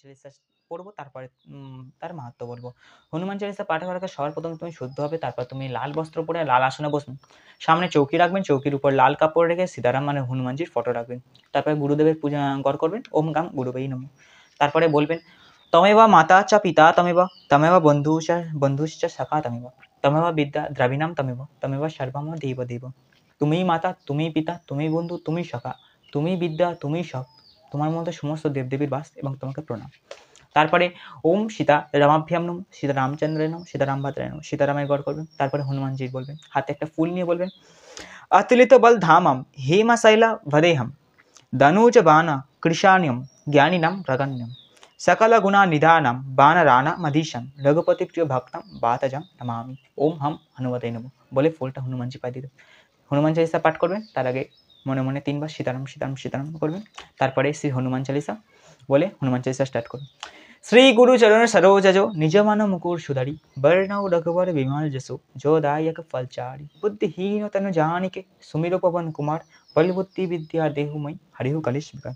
চালিসা পড়বো, তারপরে তার মাহাত্ম্য বলবো। হনুমান চালিসা পাঠ করার আগে সবার প্রথম তুমি শুদ্ধ হবে, তারপর তুমি লাল বস্ত্র পরে লাল আসনে বসবেন। সামনে চৌকি রাখবেন, চৌকির উপর লাল কাপড় রেখে সীতারাম মানে হনুমানজির ফটো রাখবেন। তারপরে গুরুদেবের পূজা গর করবেন, ওম গাম গুরুবেই নমঃ। তারপরে বলবেন তমেবা মাতা চ পিতা তমেবা তমেবা বন্ধুশ্চ সখা তমেবা তমেবা বিদ্যা দ্রাবিণাম তমেবা তমেবা সর্বম দেব দেব। তুমিই মাতা, তুমিই পিতা, তুমিই বন্ধু, তুমিই সখা, তুমিই বিদ্যা, তুমিই সব, তোমার মধ্যে সমস্ত দেবদেবীর বাস এবং তোমাকে প্রণাম। তারপরে ওম সীতা রামাভ্যাম নম, সীতা রামচন্দ্রের নম, সীতারাম ভদ্রায় নম, সীতারামের গড় করবেন। তারপরে হনুমানজির বলবেন, হাতে একটা ফুল নিয়ে বলবেন अतुलित बल धामम हेमशैला वदेहम दनुज बाण कृशाण्यम ज्ञानिनम रगण्यम सकल गुणा निधानम बानराना मधीशम रघुपति प्रिय भक्तम बातजम नमामि ओम हम हनुमते नमः বলে ফুলটা হনুমানজি পায়ে দিতে। হনুমান চালিসা পাঠ করবেন, তার আগে মনে মনে 3 বার সীতারাম সীতারাম সীতারাম করবেন। তারপরে শ্রী হনুমান চালিসা বলে হনুমান চালিসা স্টার্ট করবেন। श्री गुरु चरण सरोज जो निज मन मुकुर सुधरी बरनऊ रघुवर विमल जसु जो दायक फलचारी बुद्धिहीन तनु जानिके सुमिरो पवन कुमार बल बुद्धि विद्या देहु मई हरिहु कलिश विकार।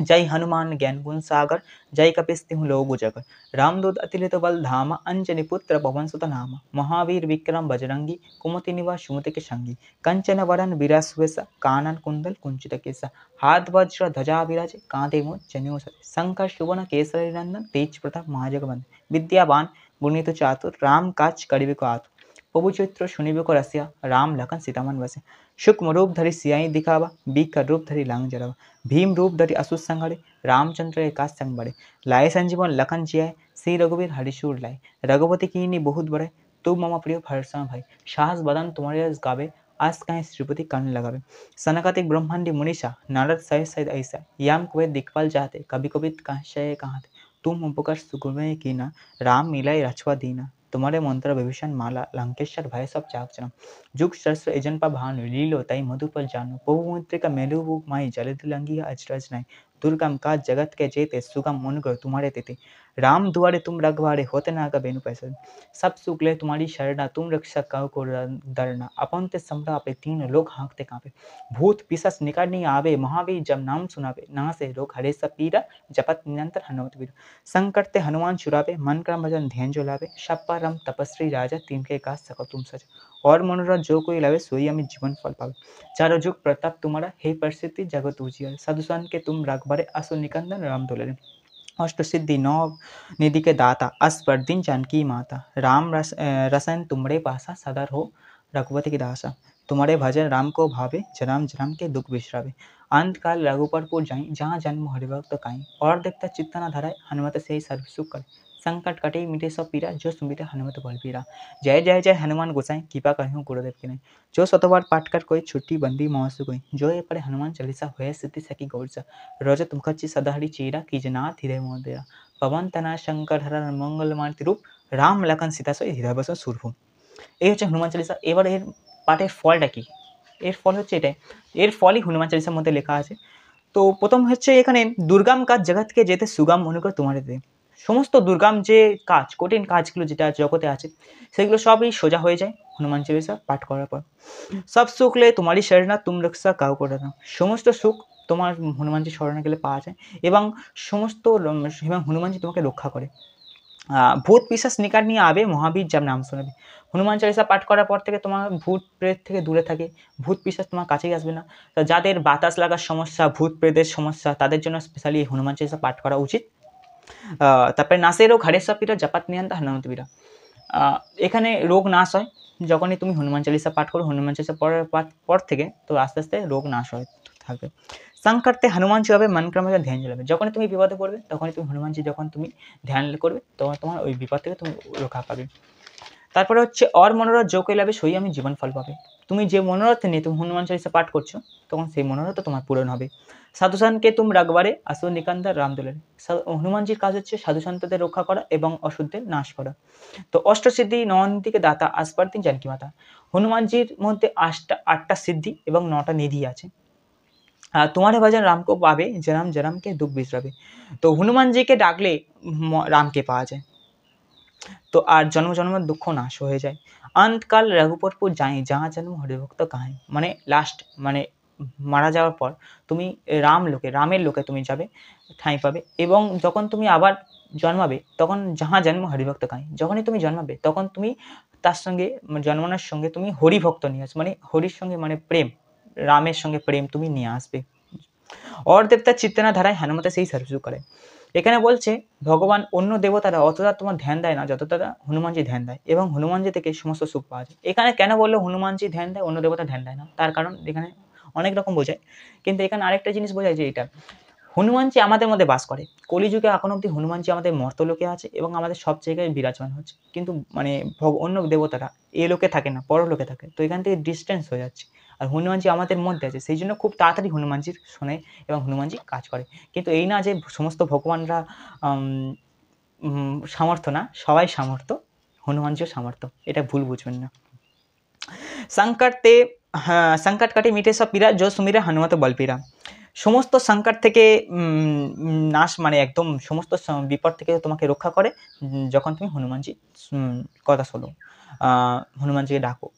जय हनुमान ज्ञान गुण सागर जय कपिस तिहु लोक उजागर रामदूत अतिलित बल धामा अंजनी पुत्र पवन सुत नामा महावीर विक्रम बजरंगी कुमति निवास सुमति के संगी कंचन वरन विराज सुवेसा कानन कुंडल कुंचित केसा हाथ वज्र ध्वजा विराजे कांधे मोज जनेऊ सजे शंकर सुवन केसरी नंदन तेज प्रताप महाजगवंदन विद्यावान गुणित चातुर राम काज करिबे को आतुर प्रभु चरित्र सुनिबे को रसिया राम लखन सीतामन बसे सूक्ष्म रूप धरि सियाई दिखावा बीकर रूप धरि लांग जरावा भीम रूप धरि असुर संहारे रामचंद्र एकास संग बड़े लाए संजीवन लखन जियाए श्री रघुवीर हरिशूर लाए रघुपति कीनी बहुत बड़े तू मम प्रिय भरसा भाई साहस बदन तुम्हारे यश गावे आज कहीं श्रीपति कर्ण लगावे सनकादिक ब्रह्मांडी मुनीषा नारद सहित सहित ऐसा याम कुबेर दिखपाल जाते कभी कभी कहाँ तुम उपकार सुगुमे कीना राम मिलाई रछवा दीना तुम्हारे मंत्र विभीषण माला लंकेश्वर भय सब चाक जना जुग सहस्र एजन पा भानु लीलो तई मधुपल जानो बहु मुद्रिका मेलु माई जलधि लंगी अजरज नहीं दुर्गम का जगत के जेते सुगम मुनकर तुम्हारे तेते राम दुआरे तुम रखवारे होते ना का बेनु पैसा सब सुख ले तुम्हारी शरणा तुम रक्षा कहो को डरना अपन ते समरा पे 3 लोग हाँकते कांपे भूत पिशाच निकट नहीं आवे महावीर जब नाम सुनावे ना से रोग हरे सब पीरा जपत निरंतर हनुमत वीर संकट ते हनुमान छुड़ावे मन क्रम भजन ध्यान जो लावे शप्पा रम तपस्वी राजा तिनके का सको तुम सज और मनोरथ जो कोई लावे सोई हमें जीवन फल पावे चारों जुग प्रताप तुम्हारा हे परिस्थिति जगत उजियार साधुसन के तुम रखबारे असुर निकंदन राम दुलारे अष्ट सिद्धि नौ निधि के दाता अस्पर दिन जानकी माता राम रसन तुमरे पासा सदर हो रघुपति की दासा तुम्हारे भजन राम को भावे जराम जराम के दुख बिश्रावे अंत काल रघुपरपुर जाई जहाँ जन्म हरिभक्त काई और देखता चित्त न धराए हनुमत से ही सर्व सुख करे संकट कटे मिटे सब पीरा जो सुमिते हनुमत बलबीरा जय जय जय हनुमान गोसाई कृपा करियो गुरुदेव की नहीं जो शतवार पाठ कर कोई छुट्टी बंदी महसू कोई जो ये पढ़े हनुमान चालीसा हुए सिद्धि सकी गौरसा रजत मुखर्जी सदाहरी चीरा कीजना धीरे मोदेरा पवन तना शंकर हर मंगल मारुति रूप राम लखन सीता सो হৃদয় বসো সুরভূম। এই হচ্ছে হনুমান চালিসা। এবার এর পাঠের ফলটা কি? এর ফল হচ্ছে এটাই, এর ফলই হনুমান চালিসার মধ্যে লেখা আছে। তো প্রথম হচ্ছে এখানে দুর্গম কাজ জগৎকে যেতে সুগম মনে করে তোমার দে সমস্ত দুর্গম যে কাজ কঠিন কাজগুলো যেটা জগতে আছে সেগুলো সবই সোজা হয়ে যায় হনুমান চালিসা পাঠ করার পর। সব সুখ লে তোমারই শরণা তুম রক্ষা কাউ করে না, সমস্ত সুখ তোমার হনুমানজি শরণে গেলে পাওয়া যায় এবং সমস্ত এবং হনুমানজি তোমাকে রক্ষা করে। ভূত পিশাচ নিকট নিয়ে আবে মহাবীর জব নাম শোনাবে। হনুমান চালিসা পাঠ করার পর থেকে তোমার ভূত প্রেত থেকে দূরে থাকে, ভূত পিশাচ তোমার কাছেই আসবে না। তো যাদের বাতাস লাগার সমস্যা, ভূত প্রেতের সমস্যা, তাদের জন্য স্পেশালি হনুমান চালিসা পাঠ করা উচিত। তারপরে নাসে রোগ হারে সব পীরা জাপাত নিয়ন্তা হনুমন্ত পীরা। এখানে রোগ নাশ হয় যখনই তুমি হনুমান চালিসা পাঠ করো। হনুমান চালিসা পড়ার পর থেকে তো আস্তে আস্তে রোগ নাশ হয় থাকবে। সংকটতে হনুমান ছুঁয়াবে মন ক্রমে ধ্যান জ্বালাবে। যখনই তুমি বিপদে পড়বে তখনই তুমি হনুমানজি যখন তুমি ধ্যান করবে তখন তোমার ওই বিপদ থেকে তুমি রক্ষা পাবে। তারপরে হচ্ছে অর মনোরথ जो कोई लावे सोई আমি জীবন ফল পাবে। তুমি যে মনোরথ নিয়ে তুমি হনুমান চালিসা পাঠ করছো তখন সেই মনোরথ তোমার পূরণ হবে। সাধুসনকে তুম রাগবারে আসুর নিকান্দার রাম দুলারে। হনুমানজির কাজ হচ্ছে সাধুসন্তদের রক্ষা করা এবং অশুদ্ধের নাশ করা। তো অষ্টসিদ্ধি নবনীতিকে দাতা আসপার দিন জানকী মাতা। হনুমানজির মধ্যে 8টা সিদ্ধি এবং 9টা নিধি আছে। तुम्हारे भजन राम को पावे जन्म जन्म के दुख बिसरावे। तो हनुमान जी के डाकले राम के पाওয়া যায়, তো আর জন্ম জন্মের দুঃখ নাশ হয়ে যায়। অন্তকাল রঘুপরপুর যাই जहाँ जन्म हरिभक्त कहाई, মানে লাস্ট মানে মারা যাওয়ার পর তুমি রামের লোকে তুমি যাবে, ঠাঁই পাবে, এবং যখন তুমি আবার জন্মাবে তখন যাহা জন্ম হরিভক্ত কাঁই, যখনই তুমি জন্মাবে তখন তুমি তার সঙ্গে জন্মানোর সঙ্গে তুমি হরিভক্ত নিয়ে আসবে, মানে হরির সঙ্গে মানে প্রেম, রামের সঙ্গে প্রেম তুমি নিয়ে আসবে। और देवता चित्तना ধারায় হনুমতে সেই সার্ভিস করে। এখানে বলছে ভগবান অন্য দেবতারা অতটা তোমার ধ্যান দেয় না যতটা হনুমানজি ধ্যান দেয়, এবং হনুমানজি থেকে সমস্ত সুখ পাওয়া যায়। এখানে কেন বললো হনুমানজি ধ্যান দেয় অন্য দেবতা ধ্যান দেয় না, তার কারণ এখানে অনেক রকম বোঝায়, কিন্তু এখানে আরেকটা জিনিস বোঝায় যে এটা হনুমানজি আমাদের মধ্যে বাস করে। কলিযুগে এখন অব্দি হনুমানজি আমাদের মর্তলোকে আছে এবং আমাদের সব জায়গায় বিরাজমান হচ্ছে, কিন্তু মানে অন্য দেবতারা এ লোকে থাকে না, পরলোকে থাকে, তো এখান থেকে ডিস্টেন্স হয়ে যাচ্ছে। আর হনুমানজি আমাদের মধ্যে আছে, সেই জন্য খুব তাড়াতাড়ি হনুমানজির শোনে এবং হনুমানজি কাজ করে। কিন্তু এই না যে সমস্ত ভগবানরা সামর্থ্য না, সবাই সামর্থ্য, হনুমানজিও সামর্থ্য, এটা ভুল বুঝবেন না। সংকট কাটে মিটে সব পীড়া जो सुमिरे हनुमत बलपीरा। সমস্ত সংকট থেকে নাশ, মানে একদম সমস্ত বিপদ থেকে তোমাকে রক্ষা করে যখন তুমি হনুমানজি কথা শোনো, হনুমানজিকে ডাকো।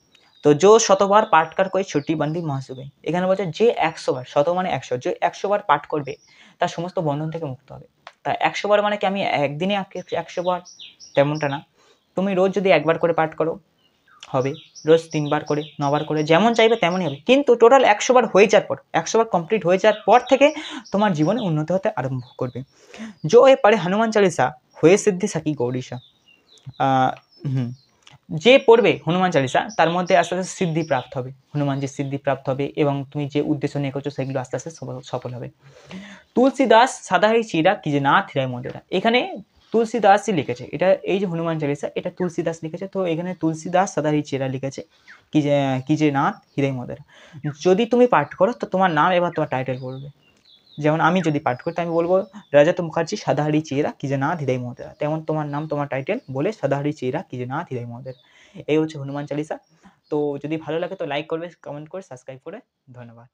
তো जो শতবার পাঠ কর কই ছুটি বন্দি মহাসুবে। এখানে বলছে যে 100 বার, শত মানে 100, যে 100 বার পাঠ করবে তার সমস্ত বন্ধন থেকে মুক্ত হবে। তা 100 বার মানে কি আমি একদিনে 100 বার, তেমনটা না। তুমি রোজ যদি একবার করে পাঠ করো হবে, রোজ 3 বার করে, 9 বার করে, যেমন চাইবে তেমনই হবে। কিন্তু টোটাল 100 বার হয়ে যাওয়ার পর, 100 বার কমপ্লিট হয়ে যাওয়ার পর থেকে তোমার জীবনে উন্নতি হতে আরম্ভ করবে। जो ये पढ़े हनुमान चालीसा হয়ে সিদ্ধি সাকি গৌরীশা। যে পড়বে হনুমান চালিসা তার মধ্যে আস্তে আস্তে সিদ্ধি প্রাপ্ত হবে, হনুমানজির সিদ্ধি প্রাপ্ত হবে, এবং তুমি যে উদ্দেশ্য নিয়ে করছো সেগুলো আস্তে আস্তে সফল হবে। তুলসীদাস সাদাহারি চিরা কি যে নাথ হৃদয় মন্দিরা। এখানে তুলসীদাসই লিখেছে এটা, এই যে হনুমান চালিসা এটা তুলসীদাস লিখেছে, তো এখানে তুলসীদাস সাদাহারি চিরা লিখেছে কি যে নাথ হৃদয় মন্দিরা। যদি তুমি পাঠ করো তো তোমার নাম এবার তোমার টাইটেল বলবে, যেমন আমি যদি পাঠ করি আমি বলবো রাজাত মুখার্জি সাদাহারি চেরা কি যে নাথ হৃদয় মন্দিরা, তেমন তোমার নাম তোমার টাইটেল বলে সাদাহারি চেরা কি যে নাথ হৃদয় মন্দিরা। এই হচ্ছে হনুমান চালিসা। তো যদি ভালো লাগে তো লাইক করবে, কমেন্ট করে, সাবস্ক্রাইব করে। ধন্যবাদ।